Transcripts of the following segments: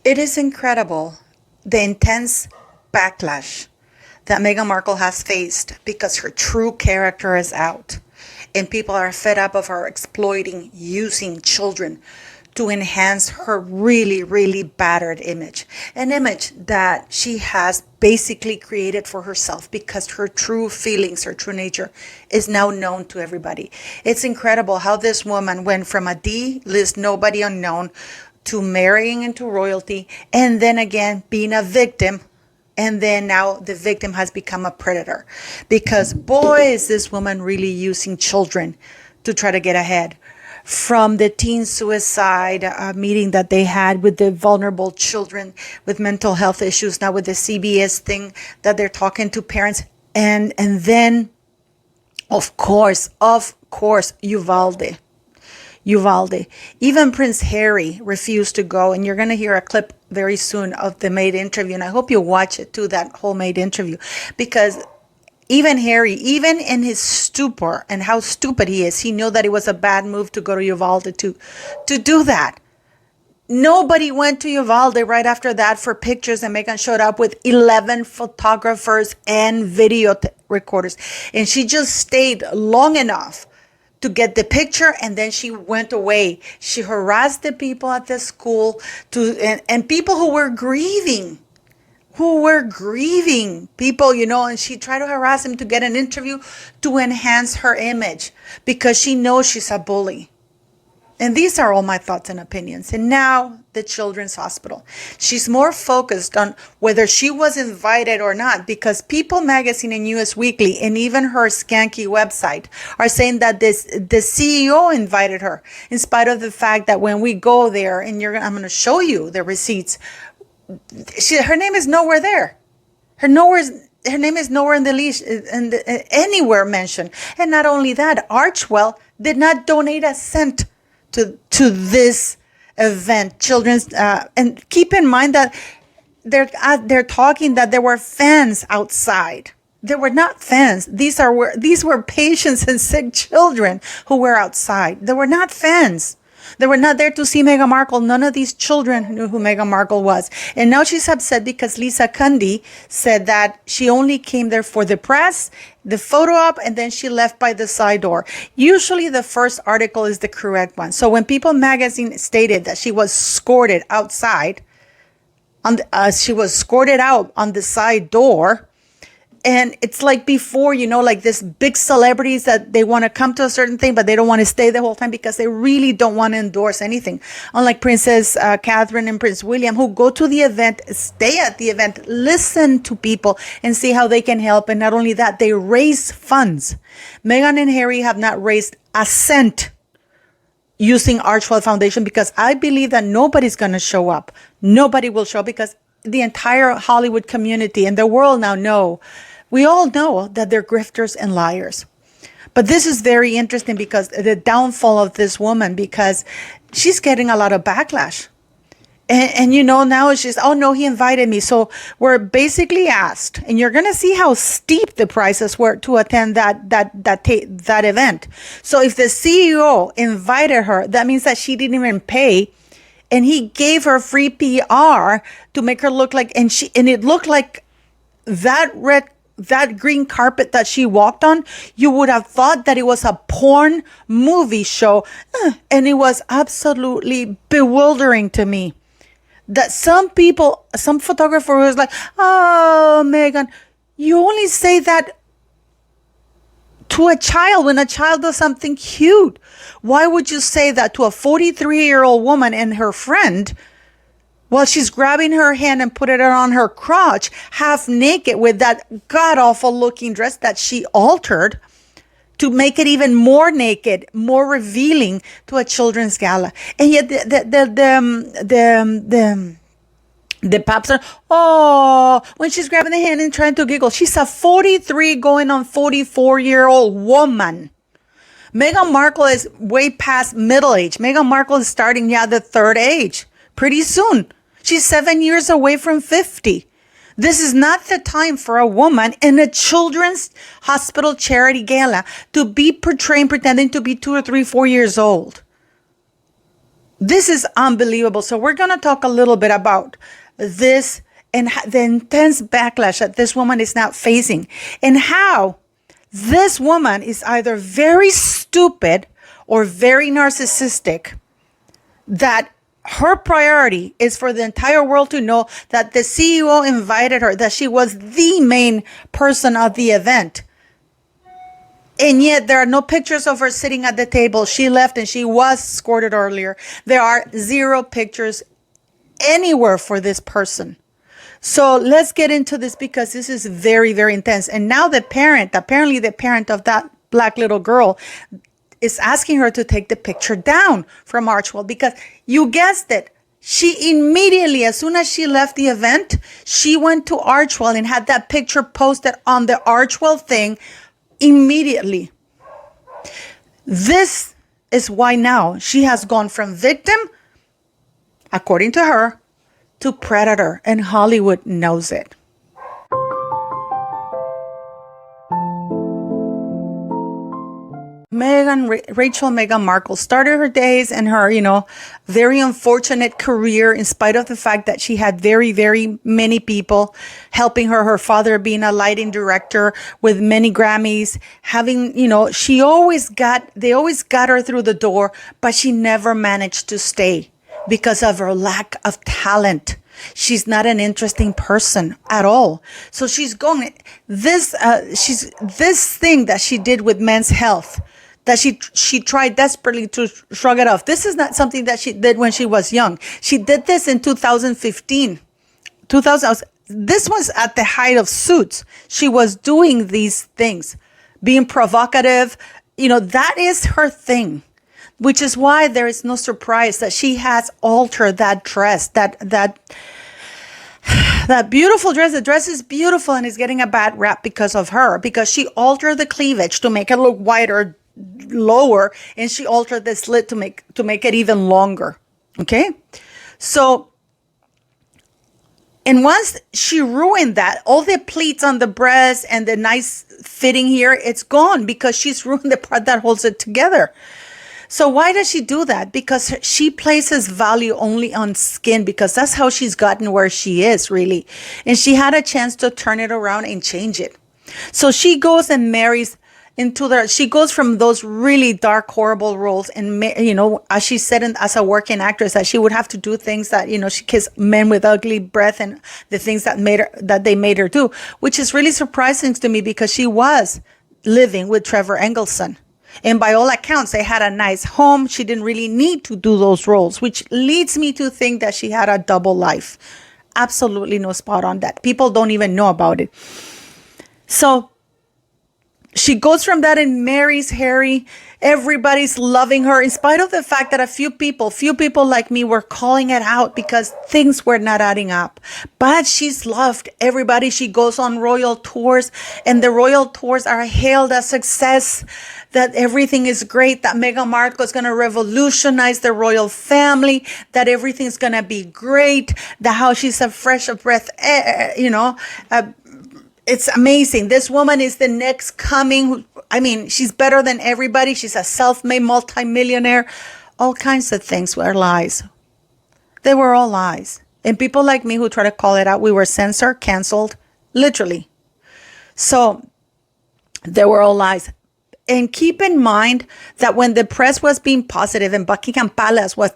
It is incredible the intense backlash that Meghan Markle has faced because her true character is out. And people are fed up of her exploiting, using children to enhance her really, really battered image. An image that she has basically created for herself because her true feelings, her true nature is now known to everybody. It's incredible how this woman went from a D-list nobody unknown to marrying into royalty and then again being a victim. And then now the victim has become a predator because boy, is this woman really using children to try to get ahead. From the teen suicide meeting that they had with the vulnerable children with mental health issues, now with the CBS thing that they're talking to parents. And then, of course, Uvalde. Even Prince Harry refused to go. And you're going to hear a clip very soon of the Maid interview. And I hope you watch it too, that whole Maid interview. Because even Harry, even in his stupor and how stupid he is, he knew that it was a bad move to go to Uvalde to do that. Nobody went to Uvalde right after that for pictures, and Meghan showed up with 11 photographers and video recorders. And she just stayed long enough to get the picture, and then she went away. She harassed the people at the school and people who were grieving. People, and she tried to harass him to get an interview to enhance her image because she knows she's a bully. And these are all my thoughts and opinions. And now the Children's Hospital. She's more focused on whether she was invited or not because People Magazine and US Weekly and even her skanky website are saying that the CEO invited her, in spite of the fact that when we go there, and I'm going to show you the receipts, her name is nowhere there. Her name is nowhere in the list, anywhere mentioned. And not only that, Archwell did not donate a cent to this event, children's, and keep in mind that they're talking that there were fans outside. There were not fans. These were patients and sick children who were outside. They were not fans. They were not there to see Meghan Markle. None of these children knew who Meghan Markle was. And now she's upset because Lisa Cundy said that she only came there for the press, the photo op, and then she left by the side door. Usually the first article is the correct one. So when People Magazine stated that she was escorted outside, she was escorted out on the side door, and it's like before, like this big celebrities that they want to come to a certain thing, but they don't want to stay the whole time because they really don't want to endorse anything. Unlike Princess Catherine and Prince William, who go to the event, stay at the event, listen to people and see how they can help. And not only that, they raise funds. Meghan and Harry have not raised a cent using Archwell Foundation because I believe that nobody's going to show up. Nobody will show up because the entire Hollywood community and the world now we all know that they're grifters and liars. But this is very interesting because the downfall of this woman, because she's getting a lot of backlash. And now it's just, oh no, he invited me. So we're basically asked, and you're going to see how steep the prices were to attend that event. So if the CEO invited her, that means that she didn't even pay. And he gave her free PR to make her look like, and it looked like that green carpet that she walked on, you would have thought that it was a porn movie show. And it was absolutely bewildering to me. That some photographer was like, oh, Meghan, you only say that to a child when a child does something cute. Why would you say that to a 43-year-old woman and her friend while she's grabbing her hand and put it on her crotch, half naked with that god-awful looking dress that she altered to make it even more naked, more revealing to a children's gala? And yet the paps are, when she's grabbing the hand and trying to giggle. She's a 43 going on 44-year-old woman. Meghan Markle is way past middle age. Meghan Markle is starting, the third age. Pretty soon. She's 7 years away from 50. This is not the time for a woman in a children's hospital charity gala to be pretending to be 2 or 3, 4 years old. This is unbelievable. So we're going to talk a little bit about this and the intense backlash that this woman is now facing, and how this woman is either very stupid or very narcissistic, that her priority is for the entire world to know that the CEO invited her, that she was the main person of the event. And yet there are no pictures of her sitting at the table. She left and she was escorted earlier. There are 0 pictures anywhere for this person. So let's get into this, because this is very, very intense. And now apparently the parent of that black little girl is asking her to take the picture down from Archwell, because you guessed it. She immediately, as soon as she left the event, she went to Archwell and had that picture posted on the Archwell thing immediately. This is why now she has gone from victim, according to her, to predator, and Hollywood knows it. Rachel Meghan Markle started her days and her, very unfortunate career, in spite of the fact that she had very, very many people helping her. Her father being a lighting director with many Grammys, they always got her through the door, but she never managed to stay because of her lack of talent. She's not an interesting person at all. So she's going, this thing that she did with Men's Health, that she tried desperately to shrug it off. This is not something that she did when she was young. She did this in 2015. This was at the height of Suits. She was doing these things, being provocative. That is her thing, which is why there is no surprise that she has altered that dress, that beautiful dress. The dress is beautiful and is getting a bad rap because of her, because she altered the cleavage to make it look wider, lower, and she altered the slit to make it even longer. Okay, so, and once she ruined that, all the pleats on the breast and the nice fitting here, it's gone, because she's ruined the part that holds it together. So why does she do that? Because she places value only on skin, because that's how she's gotten where she is, really. And she had a chance to turn it around and change it. So she goes and marries she goes from those really dark, horrible roles. And, as she said, as a working actress, that she would have to do things that, she kissed men with ugly breath and the things that they made her do, which is really surprising to me, because she was living with Trevor Engelson. And by all accounts, they had a nice home. She didn't really need to do those roles, which leads me to think that she had a double life. Absolutely no spot on that. People don't even know about it. So she goes from that and marries Harry. Everybody's loving her, in spite of the fact that a few people like me were calling it out because things were not adding up. But she's loved everybody. She goes on royal tours, and the royal tours are hailed as success, that everything is great, that Meghan Markle is going to revolutionize the royal family, that everything's going to be great, that how she's a fresh breath, it's amazing. This woman is the next coming. She's better than everybody. She's a self-made multimillionaire. All kinds of things were lies. They were all lies. And people like me who try to call it out, we were censored, canceled, literally. So they were all lies. And keep in mind that when the press was being positive and Buckingham Palace was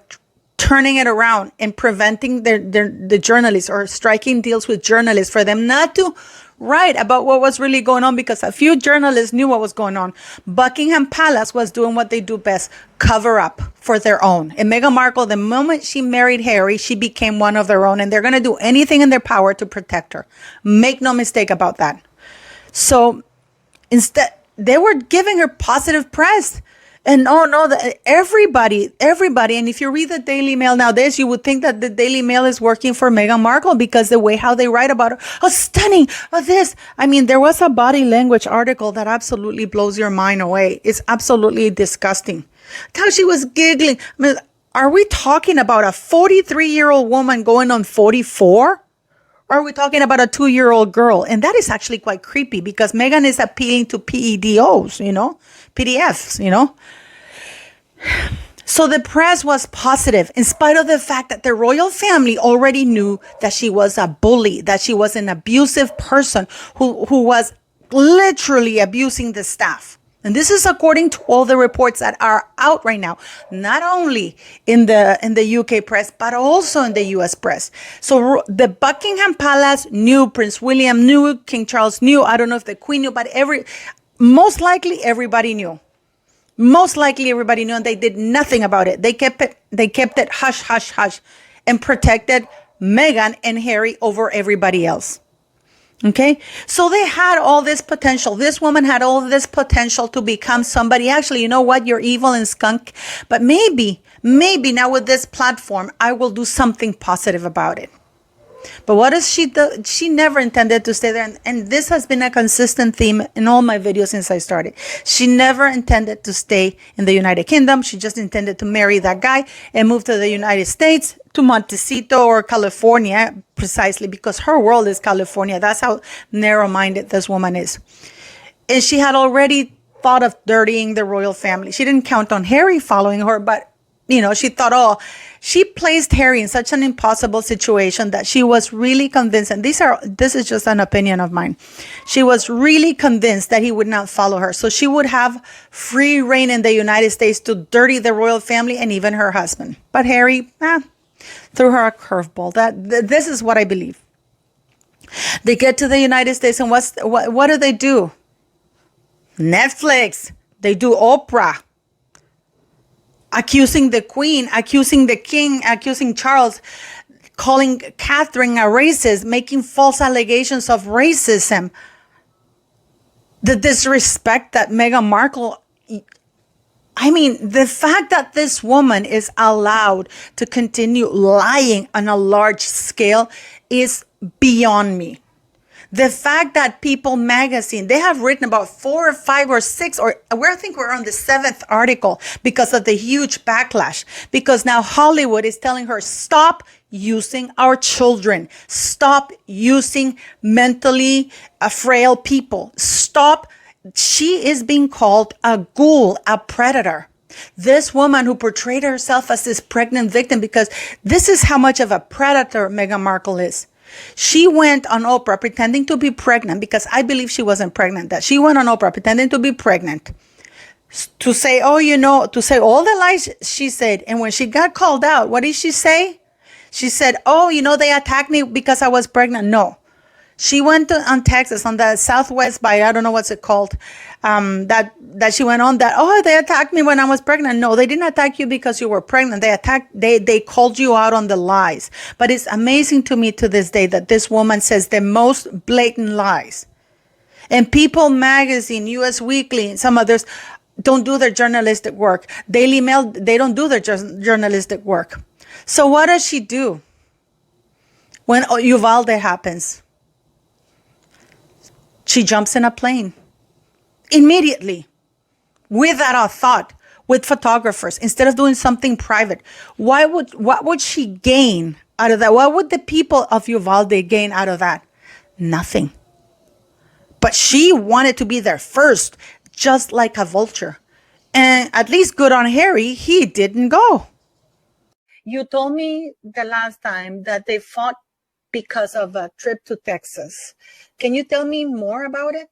turning it around and preventing the journalists, or striking deals with journalists for them not to write about what was really going on, because a few journalists knew what was going on, Buckingham Palace was doing what they do best: cover up for their own. And Meghan Markle, the moment she married Harry, she became one of their own, and they're going to do anything in their power to protect her. Make no mistake about that. So instead, they were giving her positive press. And everybody, and if you read the Daily Mail nowadays, you would think that the Daily Mail is working for Meghan Markle, because the way how they write about her, stunning, this. There was a body language article that absolutely blows your mind away. It's absolutely disgusting. How she was giggling. Are we talking about a 43-year-old woman going on 44? Or are we talking about a 2-year-old girl? And that is actually quite creepy, because Meghan is appealing to PEDOs, PDFs, So the press was positive in spite of the fact that the royal family already knew that she was a bully, that she was an abusive person who was literally abusing the staff. And this is according to all the reports that are out right now, not only in the UK press, but also in the US press. So the Buckingham Palace knew, Prince William knew, King Charles knew, I don't know if the Queen knew, but most likely everybody knew. Most likely everybody knew, and they did nothing about it. They kept it hush, hush, hush, and protected Meghan and Harry over everybody else. Okay, so they had all this potential. This woman had all this potential to become somebody. Actually, you know what? You're evil and skunk. But maybe now with this platform, I will do something positive about it. But what does she do? She never intended to stay there. And this has been a consistent theme in all my videos since I started. She never intended to stay in the United Kingdom. She just intended to marry that guy and move to the United States, to Montecito or California, precisely because her world is California. That's how narrow-minded this woman is. And she had already thought of dirtying the royal family. She didn't count on Harry following her, but she thought, she placed Harry in such an impossible situation that she was really convinced, and this is just an opinion of mine. She was really convinced that he would not follow her. So she would have free reign in the United States to dirty the royal family and even her husband. But Harry, threw her a curveball. This is what I believe. They get to the United States, and what do they do? Netflix. They do Oprah. Accusing the Queen, accusing the King, accusing Charles, calling Catherine a racist, making false allegations of racism. The disrespect that Meghan Markle, the fact that this woman is allowed to continue lying on a large scale is beyond me. The fact that People magazine, they have written about 4 or 5 or 6, I think we're on the 7th article because of the huge backlash. Because now Hollywood is telling her, stop using our children. Stop using mentally frail people. Stop. She is being called a ghoul, a predator. This woman who portrayed herself as this pregnant victim, because this is how much of a predator Meghan Markle is. She went on Oprah pretending to be pregnant, because I believe she wasn't pregnant. That she went on Oprah pretending to be pregnant to say, to say all the lies she said. And when she got called out, what did she say? She said, they attacked me because I was pregnant. No. She went on Texas, on the Southwest by, I don't know what's it called, that she went on that, they attacked me when I was pregnant. No, they didn't attack you because you were pregnant. They called you out on the lies. But it's amazing to me to this day that this woman says the most blatant lies. And People magazine, US Weekly, and some others don't do their journalistic work. Daily Mail, they don't do their journalistic work. So what does she do when Uvalde happens? She jumps in a plane immediately, without a thought, with photographers, instead of doing something private. What would she gain out of that? What would the people of Uvalde gain out of that? Nothing. But she wanted to be there first, just like a vulture. And at least good on Harry, he didn't go. You told me the last time that they fought because of a trip to Texas. Can you tell me more about it?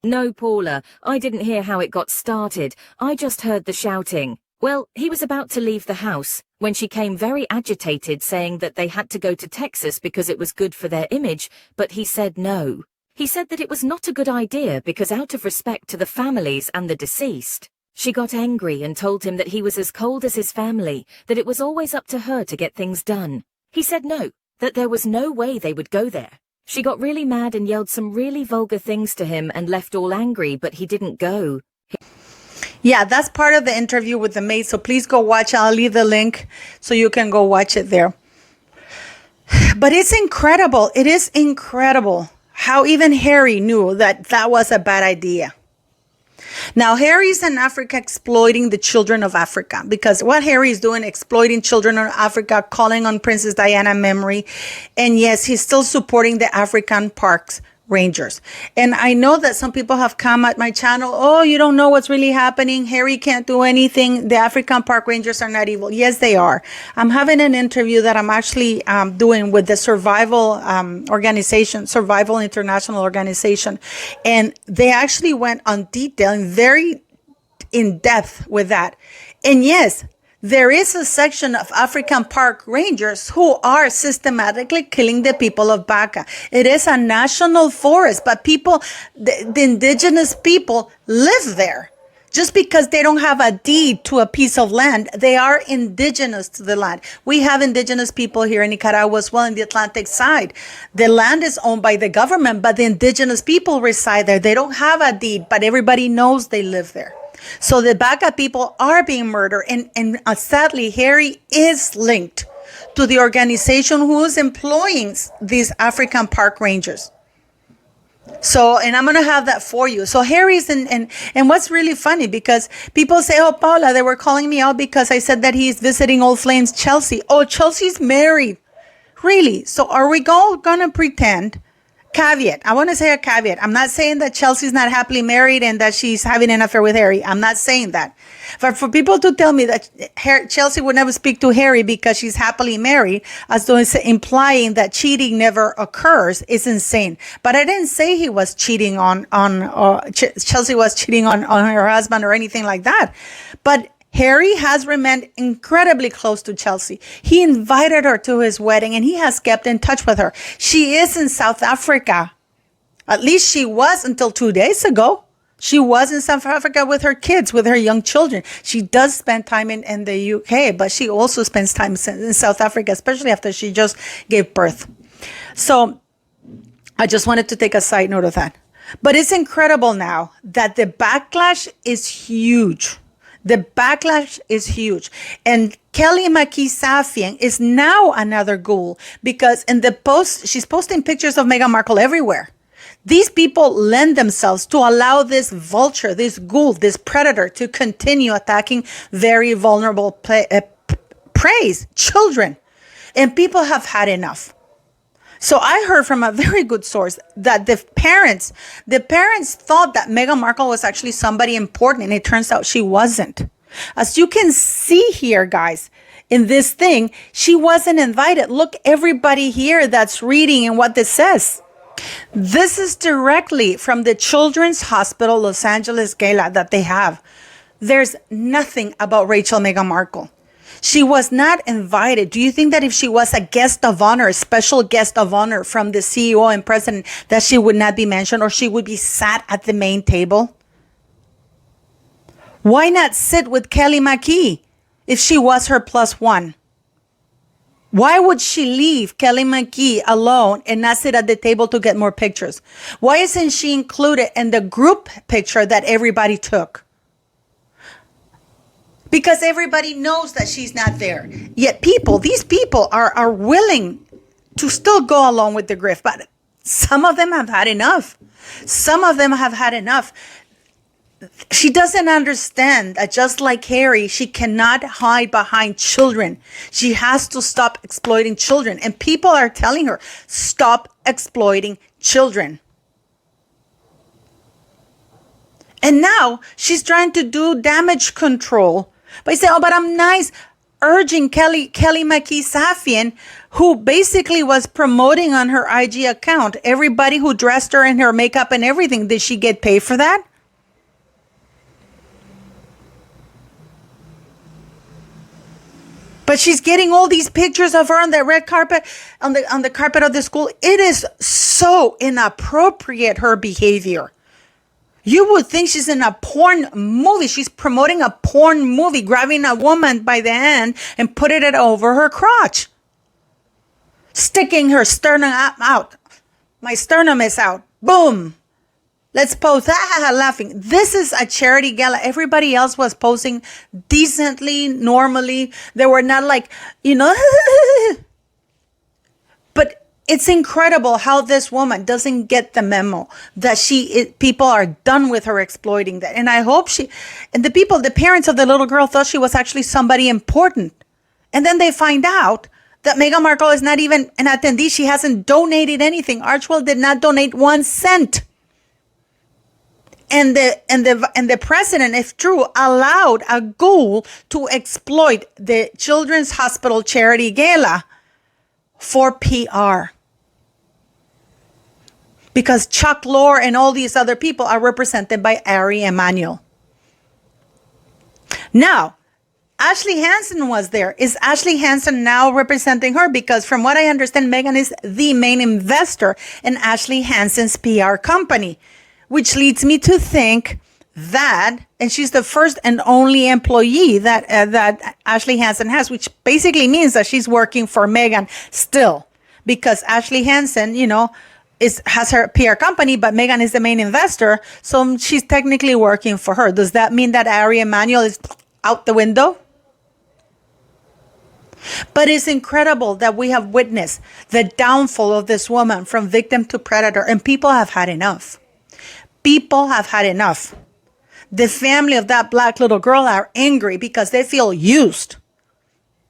No, Paula, I didn't hear how it got started. I just heard the shouting. Well, he was about to leave the house when she came very agitated, saying that they had to go to Texas because it was good for their image, but he said no. He said that it was not a good idea because out of respect to the families and the deceased. She got angry and told him that he was as cold as his family, that it was always up to her to get things done. He said no, that there was no way they would go there. She got really mad and yelled some really vulgar things to him and left all angry, but he didn't go. Yeah, that's part of the interview with the maid, so please go watch. I'll leave the link so you can go watch it there. But it's incredible. It is incredible how even Harry knew that that was a bad idea. Now, Harry's in Africa exploiting the children of Africa, because what Harry is doing, exploiting children of Africa, calling on Princess Diana memory. And yes, he's still supporting the African parks, rangers. And I know that some people have come at my channel, oh, you don't know what's really happening. Harry can't do anything. The African Park Rangers are not evil. Yes, they are. I'm having an interview that I'm actually doing with the survival organization, Survival International Organization. And they actually went on detail and very in depth with that. And yes, there is a section of African Park Rangers who are systematically killing the people of Baca. It is a national forest, but people, the indigenous people live there. Just because they don't have a deed to a piece of land, they are indigenous to the land. We have indigenous people here in Nicaragua as well in the Atlantic side. The land is owned by the government, but the indigenous people reside there. They don't have a deed, but everybody knows they live there. So the Baca people are being murdered. And sadly, Harry is linked to the organization who is employing these African Park Rangers. So, and I'm going to have that for you. So Harry's and what's really funny, because people say, oh, Paula, they were calling me out because I said that he's visiting Old Flames Chelsea. Oh, Chelsea's married. Really? So are we all going to pretend? Caveat. I want to say a caveat. I'm not saying that Chelsea's not happily married and that she's having an affair with Harry. I'm not saying that. But for people to tell me that Chelsea would never speak to Harry because she's happily married, as though it's implying that cheating never occurs, is insane. But I didn't say he was cheating Chelsea was cheating on her husband or anything like that. But Harry has remained incredibly close to Chelsea. He invited her to his wedding and he has kept in touch with her. She is in South Africa. At least she was until 2 days ago. She was in South Africa with her kids, with her young children. She does spend time in the UK, but she also spends time in South Africa, especially after she just gave birth. So I just wanted to take a side note of that. But it's incredible now that the backlash is huge. The backlash is huge. And Kelly McKee-Safian is now another ghoul, because in the post, she's posting pictures of Meghan Markle everywhere. These people lend themselves to allow this vulture, this ghoul, this predator to continue attacking very vulnerable prey, children. And people have had enough. So I heard from a very good source that the parents thought that Meghan Markle was actually somebody important, and it turns out she wasn't. As you can see here, guys, in this thing, she wasn't invited. Look, everybody here that's reading and what this says. This is directly from the Children's Hospital Los Angeles Gala that they have. There's nothing about Rachel Meghan Markle. She was not invited. Do you think that if she was a guest of honor, a special guest of honor from the CEO and president, that she would not be mentioned, or she would be sat at the main table? Why not sit with Kelly McKee if she was her plus one? Why would she leave Kelly McKee alone and not sit at the table to get more pictures? Why isn't she included in the group picture that everybody took? Because everybody knows that she's not there. Yet these people are willing to still go along with the grift. But some of them have had enough. Some of them have had enough. She doesn't understand that just like Harry, she cannot hide behind children. She has to stop exploiting children. And people are telling her, stop exploiting children. And now she's trying to do damage control by saying, oh, but I'm nice, urging Kelly McKee-Safian, who basically was promoting on her IG account everybody who dressed her in her makeup and everything. Did she get paid for that? But she's getting all these pictures of her on the red carpet, on the carpet of the school. It is so inappropriate, her behavior. You would think she's in a porn movie. She's promoting a porn movie, grabbing a woman by the hand and putting it over her crotch. Sticking her sternum out. My sternum is out. Boom. Let's pose. Laughing. This is a charity gala. Everybody else was posing decently, normally. They were not like, But it's incredible how this woman doesn't get the memo that people are done with her exploiting that. And I hope the parents of the little girl thought she was actually somebody important. And then they find out that Meghan Markle is not even an attendee. She hasn't donated anything. Archwell did not donate 1 cent. And the president, if true, allowed a ghoul to exploit the Children's Hospital charity gala for PR. Because Chuck Lorre and all these other people are represented by Ari Emanuel. Now, Ashley Hansen was there. Is Ashley Hansen now representing her? Because from what I understand, Meghan is the main investor in Ashley Hansen's PR company, which leads me to think that, and she's the first and only employee that Ashley Hansen has, which basically means that she's working for Meghan still, because Ashley Hansen, has her PR company, but Meghan is the main investor, so she's technically working for her. Does that mean that Ari Emanuel is out the window? But it's incredible that we have witnessed the downfall of this woman from victim to predator, and people have had enough. People have had enough. The family of that black little girl are angry because they feel used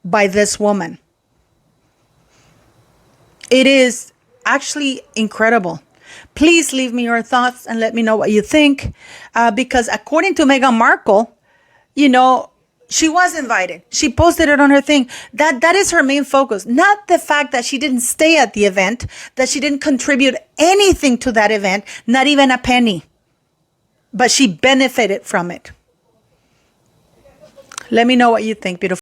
by this woman. It is actually incredible. Please leave me your thoughts and let me know what you think. Because according to Meghan Markle, she was invited. She posted it on her thing. That is her main focus. Not the fact that she didn't stay at the event, that she didn't contribute anything to that event, not even a penny. But she benefited from it. Let me know what you think, beautiful.